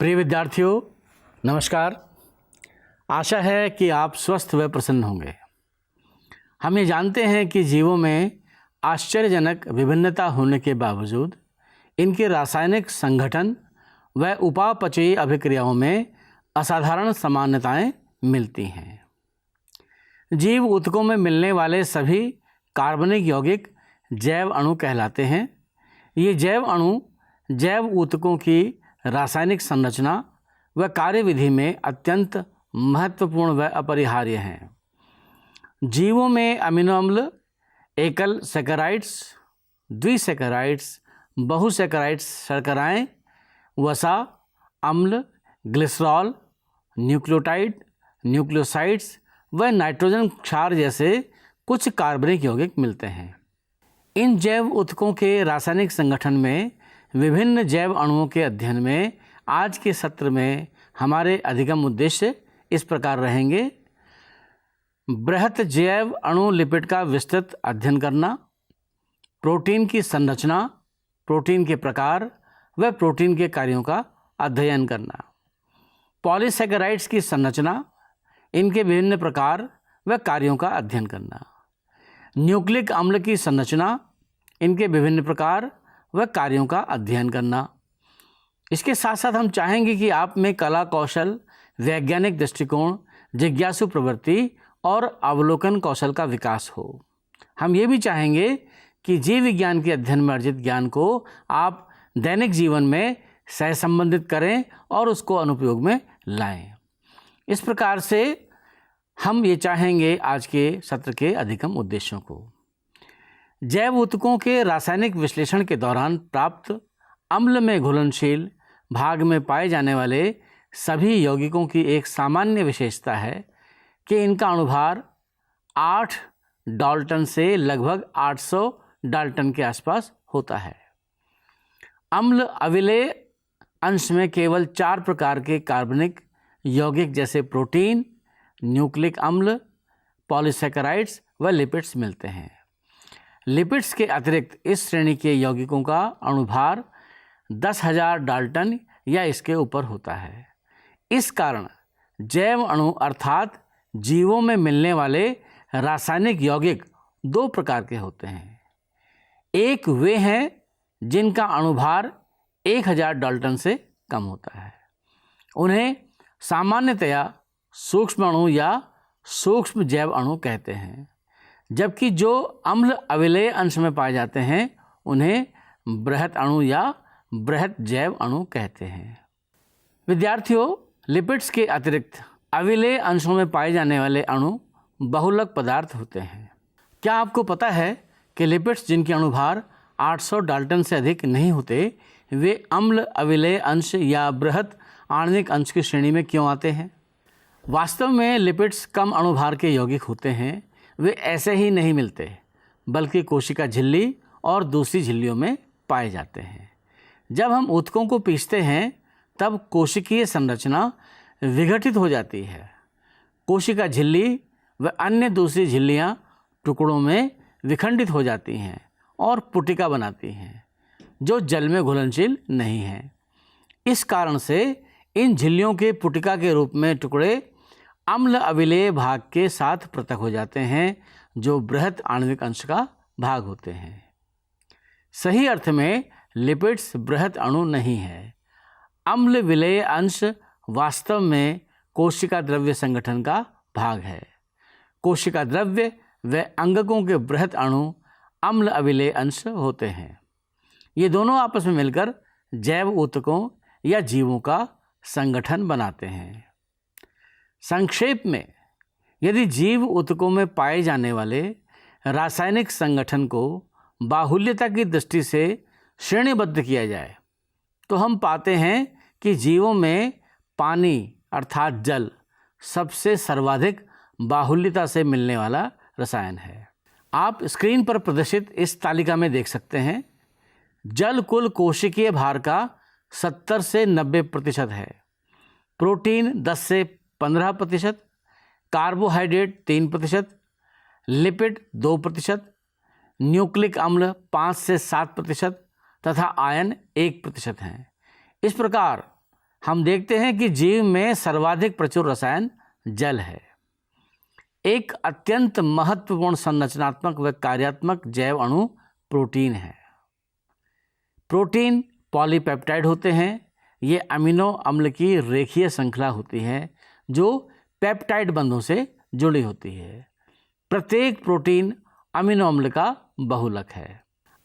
प्रिय विद्यार्थियों, नमस्कार। आशा है कि आप स्वस्थ व प्रसन्न होंगे। हम ये जानते हैं कि जीवों में आश्चर्यजनक विभिन्नता होने के बावजूद इनके रासायनिक संगठन व उपापचयी अभिक्रियाओं में असाधारण समानताएं मिलती हैं। जीव ऊतकों में मिलने वाले सभी कार्बनिक यौगिक जैव अणु कहलाते हैं। ये जैव अणु जैव ऊतकों की रासायनिक संरचना व कार्यविधि में अत्यंत महत्वपूर्ण व अपरिहार्य हैं। जीवों में अमीनो अम्ल, एकल सैकराइड्स, द्विसैकराइड्स, बहुसैकराइड्स शर्कराएं, वसा, अम्ल, ग्लिसरॉल, न्यूक्लियोटाइड, न्यूक्लियोसाइड्स व नाइट्रोजन क्षार जैसे कुछ कार्बनिक यौगिक मिलते हैं। इन जैव ऊतकों के रासायनिक संगठन में विभिन्न जैव अणुओं के अध्ययन में आज के सत्र में हमारे अधिगम उद्देश्य इस प्रकार रहेंगे। बृहत जैव अणु लिपिड का विस्तृत अध्ययन करना, प्रोटीन की संरचना, प्रोटीन के प्रकार व प्रोटीन के कार्यों का अध्ययन करना, पॉलीसैकेराइड्स की संरचना, इनके विभिन्न प्रकार व कार्यों का अध्ययन करना, न्यूक्लिक अम्ल की संरचना, इनके विभिन्न प्रकार व कार्यों का अध्ययन करना। इसके साथ साथ हम चाहेंगे कि आप में कला कौशल, वैज्ञानिक दृष्टिकोण, जिज्ञासु प्रवृत्ति और अवलोकन कौशल का विकास हो। हम ये भी चाहेंगे कि जीव विज्ञान के अध्ययन में अर्जित ज्ञान को आप दैनिक जीवन में सहसंबंधित करें और उसको अनुप्रयोग में लाएं। इस प्रकार से हम ये चाहेंगे आज के सत्र के अधिगम उद्देश्यों को। जैव ऊतकों के रासायनिक विश्लेषण के दौरान प्राप्त अम्ल में घुलनशील भाग में पाए जाने वाले सभी यौगिकों की एक सामान्य विशेषता है कि इनका अणुभार 8 डाल्टन से लगभग 800 डाल्टन के आसपास होता है। अम्ल अविलेय अंश में केवल 4 प्रकार के कार्बनिक यौगिक जैसे प्रोटीन, न्यूक्लिक अम्ल, पॉलीसैकेराइड्स व लिपिड्स मिलते हैं। लिपिड्स के अतिरिक्त इस श्रेणी के यौगिकों का अणुभार 10,000 डाल्टन या इसके ऊपर होता है। इस कारण जैव अणु अर्थात जीवों में मिलने वाले रासायनिक यौगिक 2 प्रकार के होते हैं। एक वे हैं जिनका अणुभार 1,000 डाल्टन से कम होता है। उन्हें सामान्यतया सूक्ष्म अणु या सूक्ष्म जैव अणु कहते हैं, जबकि जो अम्ल अविलेय अंश में पाए जाते हैं उन्हें बृहत अणु या बृहत जैव अणु कहते हैं। विद्यार्थियों, लिपिड्स के अतिरिक्त अविलेय अंशों में पाए जाने वाले अणु बहुलक पदार्थ होते हैं। क्या आपको पता है कि लिपिड्स जिनके अणुभार 800 डाल्टन से अधिक नहीं होते, वे अम्ल अविलेय अंश या बृहत आणविक अंश की श्रेणी में क्यों आते हैं? वास्तव में लिपिड्स कम अणुभार के यौगिक होते हैं। वे ऐसे ही नहीं मिलते, बल्कि कोशिका झिल्ली और दूसरी झिल्लियों में पाए जाते हैं। जब हम ऊतकों को पीसते हैं तब कोशिकीय संरचना विघटित हो जाती है। कोशिका झिल्ली व अन्य दूसरी झिल्लियां टुकड़ों में विखंडित हो जाती हैं और पुटिका बनाती हैं, जो जल में घुलनशील नहीं है। इस कारण से इन झिल्लियों के पुटिका के रूप में टुकड़े अम्ल अविलेय भाग के साथ पृथक हो जाते हैं, जो बृहत आणविक अंश का भाग होते हैं। सही अर्थ में लिपिड्स बृहत अणु नहीं है। अम्ल विलेय अंश वास्तव में कोशिका द्रव्य संगठन का भाग है। कोशिका द्रव्य व अंगकों के बृहत अणु अम्ल अविलेय अंश होते हैं। ये दोनों आपस में मिलकर जैव ऊतकों या जीवों का संगठन बनाते हैं। संक्षेप में, यदि जीव ऊतकों में पाए जाने वाले रासायनिक संगठन को बाहुल्यता की दृष्टि से श्रेणीबद्ध किया जाए तो हम पाते हैं कि जीवों में पानी अर्थात जल सबसे सर्वाधिक बाहुल्यता से मिलने वाला रसायन है। आप स्क्रीन पर प्रदर्शित इस तालिका में देख सकते हैं। जल कुल कोशिकीय भार का 70 से 90% है। प्रोटीन 10 से 15%, कार्बोहाइड्रेट 3%, लिपिड 2%, न्यूक्लिक अम्ल 5 से 7% तथा आयन 1% हैं। इस प्रकार हम देखते हैं कि जीव में सर्वाधिक प्रचुर रसायन जल है। एक अत्यंत महत्वपूर्ण संरचनात्मक व कार्यात्मक जैव अणु प्रोटीन है। प्रोटीन पॉलीपेप्टाइड होते हैं। ये अमीनो अम्ल की रेखीय श्रृंखला होती है जो पेप्टाइड बंधों से जुड़ी होती है। प्रत्येक प्रोटीन अमीनो अम्ल का बहुलक है।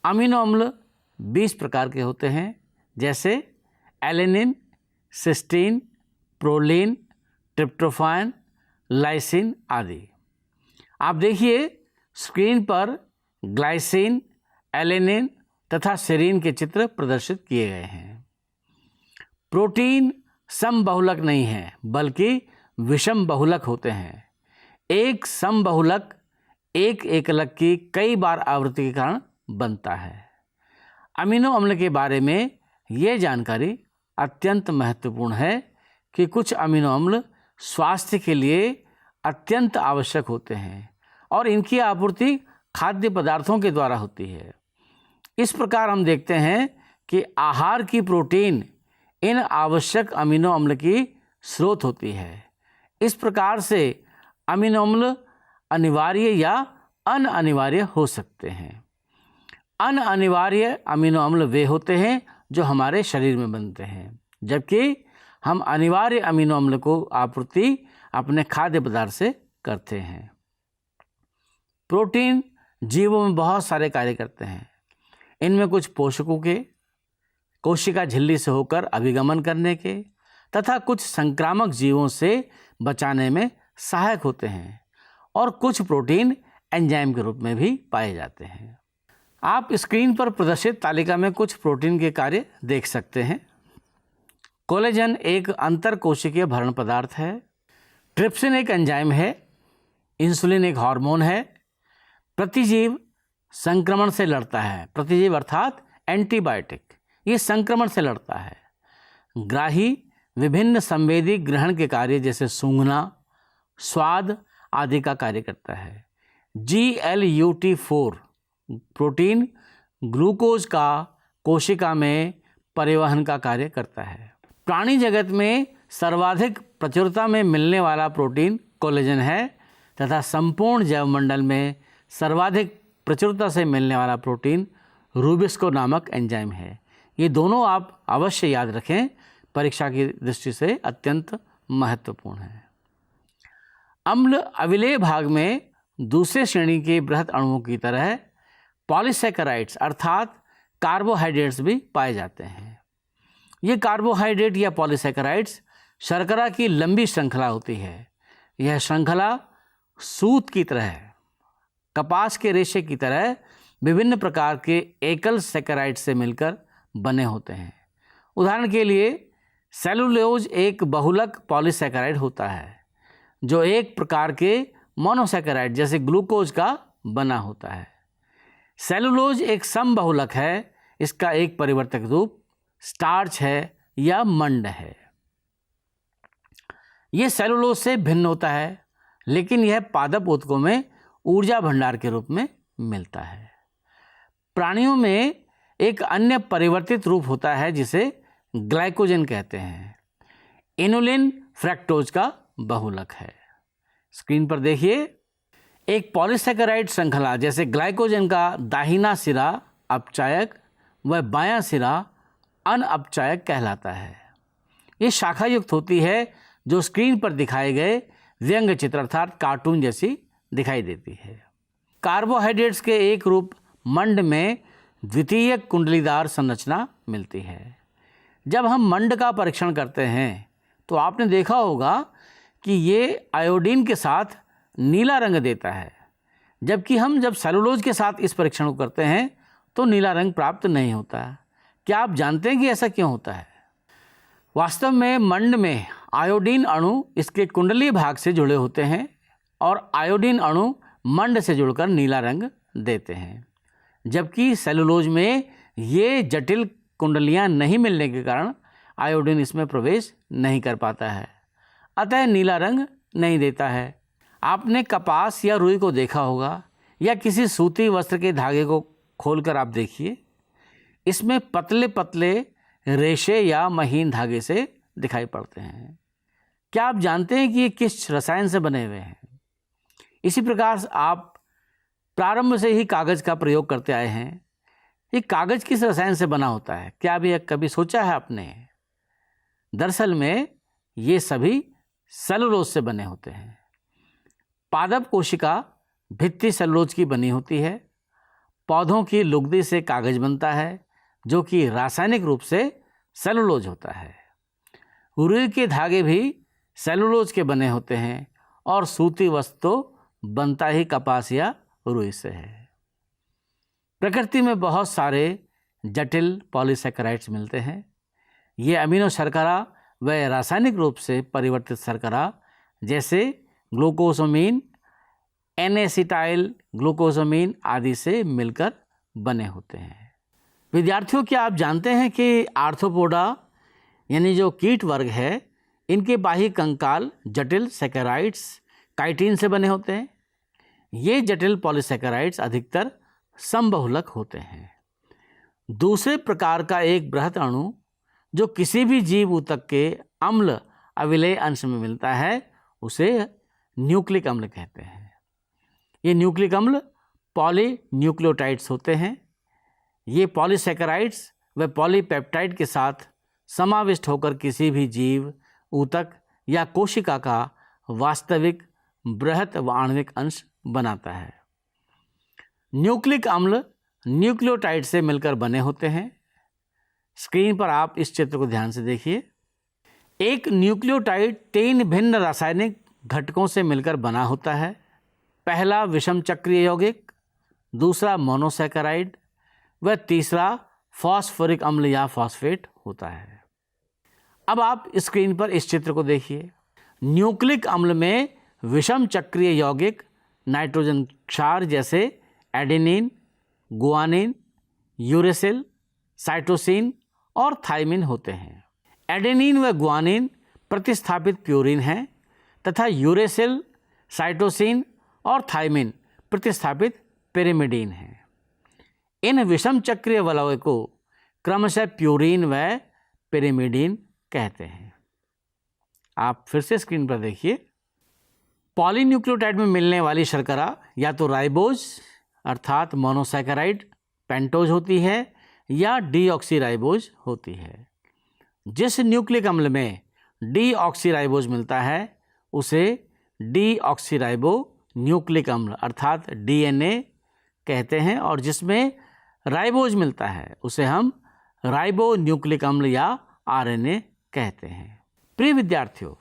अमीनो अम्ल 20 प्रकार के होते हैं, जैसे alanine, cysteine, proline, tryptophan, lysine आदि। आप देखिए स्क्रीन पर ग्लाइसिन, एलेनिन तथा सेरीन के चित्र प्रदर्शित किए गए हैं। प्रोटीन समबहुलक नहीं है बल्कि विषम बहुलक होते हैं। एक समबहुलक एक एकलक की कई बार आवृत्ति के कारण बनता है। अमीनो अम्ल के बारे में ये जानकारी अत्यंत महत्वपूर्ण है कि कुछ अमीनो अम्ल स्वास्थ्य के लिए अत्यंत आवश्यक होते हैं और इनकी आपूर्ति खाद्य पदार्थों के द्वारा होती है। इस प्रकार हम देखते हैं कि आहार की प्रोटीन इन आवश्यक अमीनो अम्ल की स्रोत होती है। इस प्रकार से अमीनो अम्ल अनिवार्य या अनअनिवार्य हो सकते हैं। अनअनिवार्य अमीनो अम्ल वे होते हैं जो हमारे शरीर में बनते हैं, जबकि हम अनिवार्य अमीनो अम्ल को आपूर्ति अपने खाद्य पदार्थ से करते हैं। प्रोटीन जीवों में बहुत सारे कार्य करते हैं। इनमें कुछ पोषकों के कोशिका झिल्ली से होकर अभिगमन करने के तथा कुछ संक्रामक जीवों से बचाने में सहायक होते हैं और कुछ प्रोटीन एंजाइम के रूप में भी पाए जाते हैं। आप स्क्रीन पर प्रदर्शित तालिका में कुछ प्रोटीन के कार्य देख सकते हैं। कोलेजन एक अंतरकोशिकीय भरण पदार्थ है। ट्रिप्सिन एक एंजाइम है। इंसुलिन एक हार्मोन है। प्रतिजीव संक्रमण से लड़ता है। प्रतिजीव अर्थात एंटीबायोटिक, ये संक्रमण से लड़ता है। ग्राही विभिन्न संवेदी ग्रहण के कार्य जैसे सूंघना, स्वाद आदि का कार्य करता है। GLUT4 प्रोटीन ग्लूकोज का कोशिका में परिवहन का कार्य करता है। प्राणी जगत में सर्वाधिक प्रचुरता में मिलने वाला प्रोटीन कोलेजन है तथा संपूर्ण जैवमंडल में सर्वाधिक प्रचुरता से मिलने वाला प्रोटीन रूबिस्को नामक एंजाइम है। ये दोनों आप अवश्य याद रखें, परीक्षा की दृष्टि से अत्यंत महत्वपूर्ण है। अम्ल अविलेय भाग में दूसरे श्रेणी के बृहद अणुओं की तरह पॉलीसैकेराइड्स अर्थात कार्बोहाइड्रेट्स भी पाए जाते हैं। ये कार्बोहाइड्रेट या पॉलीसैकेराइड्स शर्करा की लंबी श्रृंखला होती है। यह श्रृंखला सूत की तरह है। कपास के रेशे की तरह विभिन्न प्रकार के एकल सैकेराइड से मिलकर बने होते हैं। उदाहरण के लिए सेलुलोज एक बहुलक पॉलीसैकेराइड होता है जो एक प्रकार के मोनोसैकेराइड जैसे ग्लूकोज का बना होता है। सेलुलोज एक समबहुलक है। इसका एक परिवर्तक रूप स्टार्च है या मंड है। यह सेलुलोज से भिन्न होता है, लेकिन यह पादप ऊतकों में ऊर्जा भंडार के रूप में मिलता है। प्राणियों में एक अन्य परिवर्तित रूप होता है जिसे ग्लाइकोजन कहते हैं। इनुलिन फ्रैक्टोज का बहुलक है। स्क्रीन पर देखिए, एक पॉलीसैकेराइड श्रृंखला जैसे ग्लाइकोजन का दाहिना सिरा अपचायक व बायां सिरा अनअपचायक कहलाता है। ये शाखा युक्त होती है जो स्क्रीन पर दिखाए गए व्यंग्य चित्र अर्थात कार्टून जैसी दिखाई देती है। कार्बोहाइड्रेट्स के एक रूप मंड में द्वितीय कुंडलीदार संरचना मिलती है। जब हम मंड का परीक्षण करते हैं तो आपने देखा होगा कि ये आयोडीन के साथ नीला रंग देता है, जबकि हम जब सेलुलोज के साथ इस परीक्षण को करते हैं तो नीला रंग प्राप्त नहीं होता। क्या आप जानते हैं कि ऐसा क्यों होता है? वास्तव में मंड में आयोडीन अणु इसके कुंडलीय भाग से जुड़े होते हैं और आयोडीन अणु मंड से जुड़कर नीला रंग देते हैं, जबकि सेलुलोज में ये जटिल कुंडलियां नहीं मिलने के कारण आयोडीन इसमें प्रवेश नहीं कर पाता है, अतः नीला रंग नहीं देता है। आपने कपास या रुई को देखा होगा या किसी सूती वस्त्र के धागे को खोलकर आप देखिए, इसमें पतले पतले रेशे या महीन धागे से दिखाई पड़ते हैं। क्या आप जानते हैं कि ये किस रसायन से बने हुए हैं? इसी प्रकार से आप प्रारंभ से ही कागज़ का प्रयोग करते आए हैं। ये कागज़ किस रसायन से बना होता है? क्या अभी कभी सोचा है आपने? दरअसल में ये सभी सेलुलोज से बने होते हैं। पादप कोशिका भित्ति सेलुलोज की बनी होती है। पौधों की लुगदी से कागज़ बनता है जो कि रासायनिक रूप से सेलुलोज होता है। रुई के धागे भी सेलुलोज के बने होते हैं और सूती वस्त्र तो बनता ही कपास या रुई से है। प्रकृति में बहुत सारे जटिल पॉलीसेकेराइड्स मिलते हैं। ये अमीनो शर्करा व रासायनिक रूप से परिवर्तित शर्करा जैसे ग्लूकोसामीन, एन-एसिटाइल ग्लूकोसामीन आदि से मिलकर बने होते हैं। विद्यार्थियों, क्या आप जानते हैं कि आर्थ्रोपोडा यानी जो कीट वर्ग है, इनके बाह्य कंकाल जटिल सेकेराइड्स काइटिन से बने होते हैं। ये जटिल पॉलीसेकेराइड्स अधिकतर समबहुलक होते हैं। दूसरे प्रकार का एक बृहत अणु जो किसी भी जीव ऊतक के अम्ल अविलेय अंश में मिलता है उसे न्यूक्लिक अम्ल कहते हैं। ये न्यूक्लिक अम्ल पॉलीन्यूक्लियोटाइड्स होते हैं। ये पॉलीसेकेराइड्स व पॉलीपेप्टाइड के साथ समाविष्ट होकर किसी भी जीव ऊतक या कोशिका का वास्तविक बृहत व आणविक अंश बनाता है। न्यूक्लिक अम्ल न्यूक्लियोटाइड से मिलकर बने होते हैं। स्क्रीन पर आप इस चित्र को ध्यान से देखिए। एक न्यूक्लियोटाइड 3 भिन्न रासायनिक घटकों से मिलकर बना होता है। पहला विषम चक्रीय यौगिक, दूसरा मोनोसेकेराइड व तीसरा फॉस्फोरिक अम्ल या फॉस्फेट होता है। अब आप स्क्रीन पर इस चित्र को देखिए। न्यूक्लिक अम्ल में विषम चक्रीय यौगिक नाइट्रोजन क्षार जैसे एडेनिन, गुआनिन, यूरेसिल, साइटोसिन और थाइमिन होते हैं। एडेनिन व गुआनिन प्रतिस्थापित प्यूरिन हैं तथा यूरेसिल, साइटोसिन और थाइमिन प्रतिस्थापित पिरिमिडीन हैं। इन विषम चक्रीय वलय को क्रमशः प्यूरिन व पिरिमिडीन कहते हैं। आप फिर से स्क्रीन पर देखिए। पॉलीन्यूक्लियोटाइड में मिलने वाली शर्करा या तो राइबोज अर्थात मोनोसेकेराइड पेंटोज होती है या डीऑक्सीराइबोज होती है। जिस न्यूक्लिक अम्ल में डीऑक्सीराइबोज मिलता है उसे डीऑक्सीराइबो न्यूक्लिक अम्ल अर्थात डीएनए कहते हैं और जिसमें राइबोज मिलता है उसे हम राइबो न्यूक्लिक अम्ल या आरएनए कहते हैं। प्रिय विद्यार्थियों,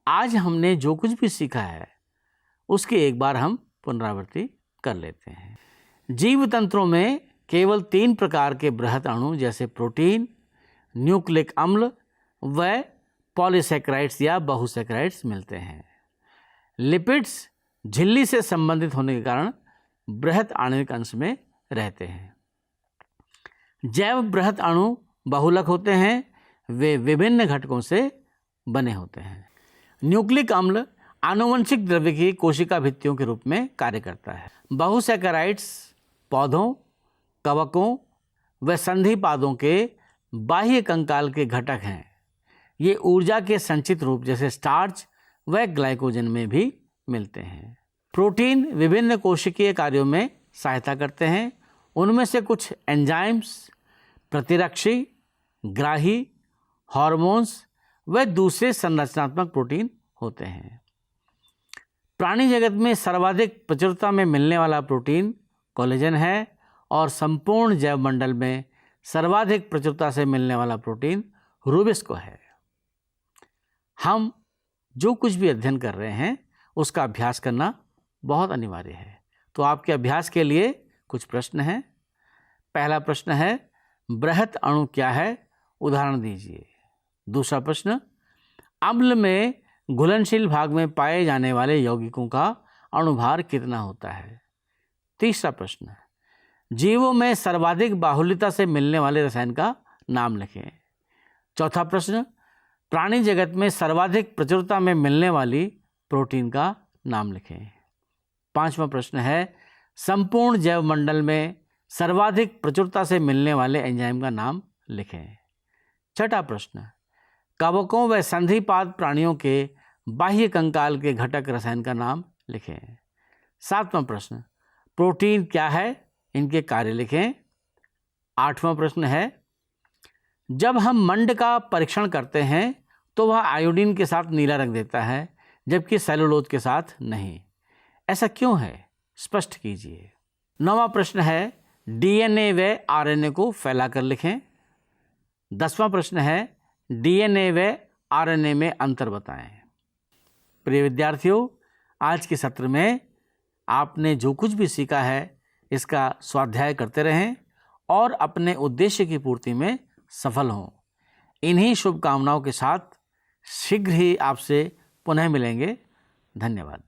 आज हमने जो कुछ भी सीखा है उसकी एक बार हम पुनरावृत्ति कर लेते हैं। जीव तंत्रों में केवल 3 प्रकार के बृहत अणु जैसे प्रोटीन, न्यूक्लिक अम्ल व पॉलीसेकेराइड्स या बहुसेकेराइड्स मिलते हैं। लिपिड्स झिल्ली से संबंधित होने के कारण बृहत आणविक अंश में रहते हैं। जैव बृहत अणु बहुलक होते हैं, वे विभिन्न घटकों से बने होते हैं। न्यूक्लिक अम्ल आनुवंशिक द्रव्य की कोशिका भित्तियों के रूप में कार्य करता है। बहुसेकेराइड्स पौधों, कवकों व संधि पादों के बाह्य कंकाल के घटक हैं। ये ऊर्जा के संचित रूप जैसे स्टार्च व ग्लाइकोजन में भी मिलते हैं। प्रोटीन विभिन्न कोशिकीय कार्यों में सहायता करते हैं। उनमें से कुछ एंजाइम्स, प्रतिरक्षी, ग्राही, हार्मोन्स व दूसरे संरचनात्मक प्रोटीन होते हैं। प्राणी जगत में सर्वाधिक प्रचुरता में मिलने वाला प्रोटीन कोलेजन है और संपूर्ण जैव मंडल में सर्वाधिक प्रचुरता से मिलने वाला प्रोटीन रूबिस्को है। हम जो कुछ भी अध्ययन कर रहे हैं उसका अभ्यास करना बहुत अनिवार्य है। तो आपके अभ्यास के लिए कुछ प्रश्न हैं। पहला प्रश्न है, बृहत अणु क्या है? उदाहरण दीजिए। दूसरा प्रश्न, अम्ल में घुलनशील भाग में पाए जाने वाले यौगिकों का अणुभार कितना होता है? तीसरा प्रश्न, जीवों में सर्वाधिक बाहुल्यता से मिलने वाले रसायन का नाम लिखें। चौथा प्रश्न, प्राणी जगत में सर्वाधिक प्रचुरता में मिलने वाली प्रोटीन का नाम लिखें। पांचवा प्रश्न है, संपूर्ण जैव मंडल में सर्वाधिक प्रचुरता से मिलने वाले एंजाइम का नाम लिखें। छठा प्रश्न, कवकों व संधिपाद प्राणियों के बाह्य कंकाल के घटक रसायन का नाम लिखें। 7वां प्रश्न, प्रोटीन क्या है, इनके कार्य लिखें। 8वां प्रश्न है, जब हम मंड का परीक्षण करते हैं तो वह आयोडीन के साथ नीला रंग देता है जबकि सेलुलोज के साथ नहीं, ऐसा क्यों है, स्पष्ट कीजिए। 9वां प्रश्न है, डीएनए व आरएनए को फैलाकर लिखें। 10वां प्रश्न है, डीएनए व आरएनए में अंतर बताएं। प्रिय विद्यार्थियों, आज के सत्र में आपने जो कुछ भी सीखा है इसका स्वाध्याय करते रहें और अपने उद्देश्य की पूर्ति में सफल हों। इन्हीं शुभकामनाओं के साथ शीघ्र ही आपसे पुनः मिलेंगे। धन्यवाद।